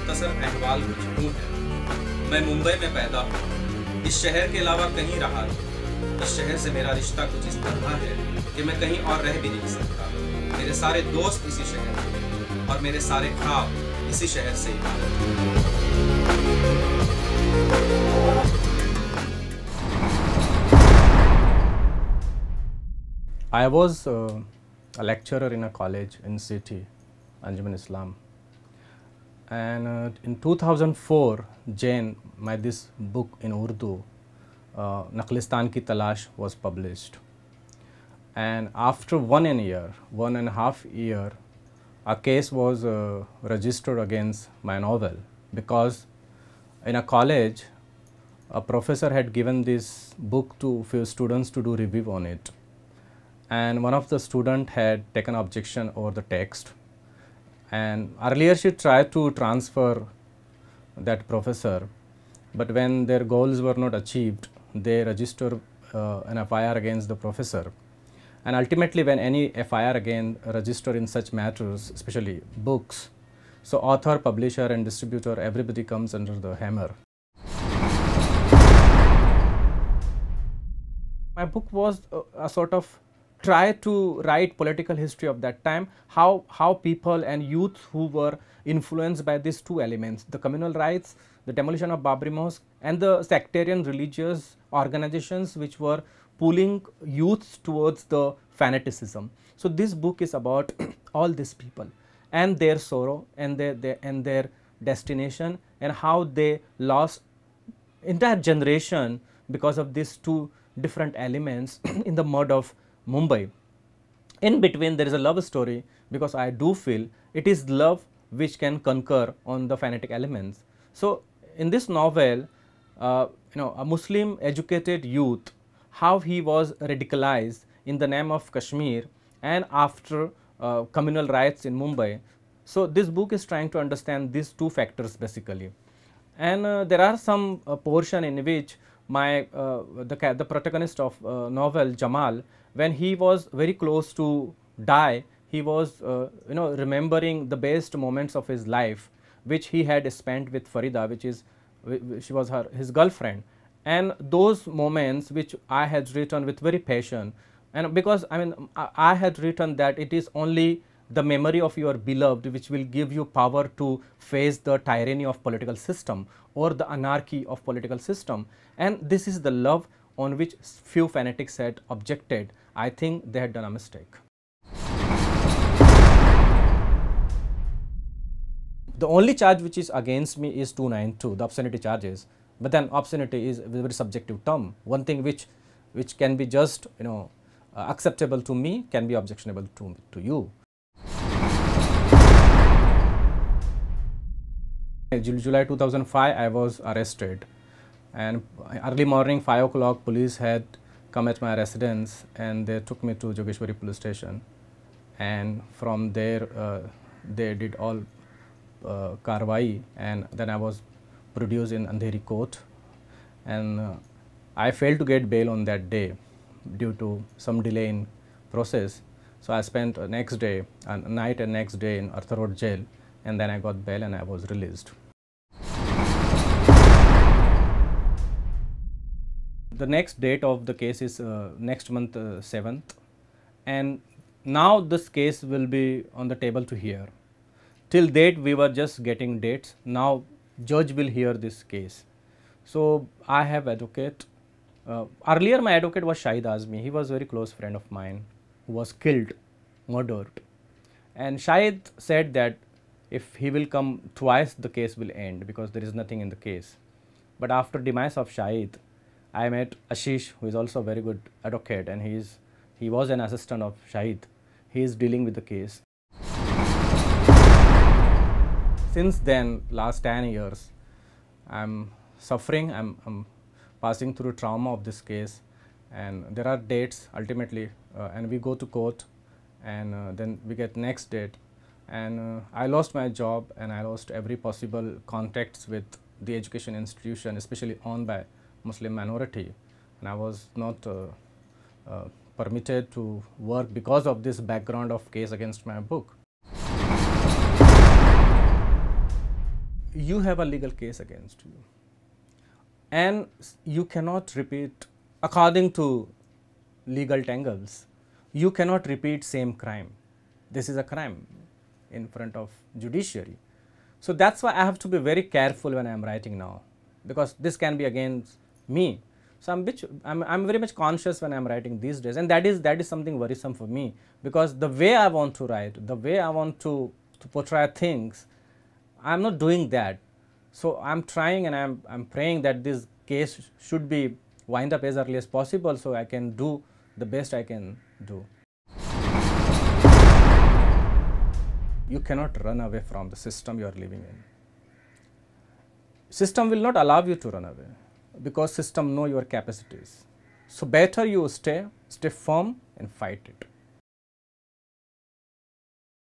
मुख्तसर अहवाल कुछ यूं है। मैं मुंबई में पैदा हूँ, इस शहर के अलावा कहीं रहा नहीं। इस शहर से मेरा रिश्ता कुछ इस तरह है कि मैं कहीं और रह भी नहीं सकता। मेरे सारे दोस्त इसी शहर के और मेरे सारे ख्वाब इसी शहर से ही आए। I was a lecturer in a college in city, Anjuman Islam, and in 2004, this book in Urdu, Naqlistan Ki Talash, was published. And after 1.5 year, a case was registered against my novel, because in a college, a professor had given this book to few students to do review on it. And one of the student had taken objection over the text, and earlier she tried to transfer that professor, but when their goals were not achieved, they registered an FIR against the professor. And ultimately, when any FIR again register in such matters, especially books, so author, publisher and distributor, everybody comes under the hammer. My book was a sort of try to write political history of that time, how people and youth who were influenced by these two elements, the communal rights, the demolition of Babri Mosque, and the sectarian religious organizations which were pulling youth towards the fanaticism. So this book is about all these people and their sorrow and their destination, and how they lost entire generation because of these two different elements in the mud of Mumbai. In between, there is a love story, because I do feel it is love which can conquer on the fanatic elements. So in this novel, a Muslim educated youth, how he was radicalized in the name of Kashmir and after communal riots in Mumbai. So this book is trying to understand these two factors basically. And there are some portion in which the protagonist of novel, Jamal, when he was very close to die, he was remembering the best moments of his life which he had spent with Farida, she was his girlfriend. And those moments which I had written with very passion, and because I had written that it is only the memory of your beloved which will give you power to face the tyranny of political system or the anarchy of political system. And this is the love on which few fanatics had objected. I think they had done a mistake. The only charge which is against me is 292, the obscenity charges. But then obscenity is a very subjective term. One thing which can be just acceptable to me can be objectionable to you. July 2005, I was arrested, and early morning 5 o'clock, police had come at my residence and they took me to Jogeshwari police station, and from there they did all karwai, and then I was produced in Andheri court, and I failed to get bail on that day due to some delay in process. So I spent next day, night and next day in Arthur Road jail, and then I got bail and I was released. The next date of the case is next month 7th, and now this case will be on the table to hear. Till date we were just getting dates. Now judge will hear this case. So I have advocate. Earlier my advocate was Shahid Azmi. He was a very close friend of mine who was killed, murdered, and Shahid said that if he will come twice the case will end because there is nothing in the case. But after demise of Shahid, I met Ashish, who is also a very good advocate, and he was an assistant of Shahid. He is dealing with the case. Since then, last 10 years, I am suffering, I am passing through trauma of this case, and there are dates ultimately, and we go to court, and then we get next date, and I lost my job and I lost every possible contacts with the education institution, especially owned by Muslim minority, and I was not permitted to work because of this background of case against my book. you have a legal case against you, and you cannot repeat, according to legal tangles, you cannot repeat same crime. This is a crime in front of judiciary. So that's why I have to be very careful when I am writing now, because this can be against me. So I'm very much conscious when I'm writing these days, and that is something worrisome for me, because the way I want to write, the way I want to portray things, I'm not doing that. So I'm trying, and I'm praying that this case should be wind up as early as possible, so I can do the best I can do. You cannot run away from the system you are living in. System will not allow you to run away, because system know your capacities. So better you stay firm and fight it.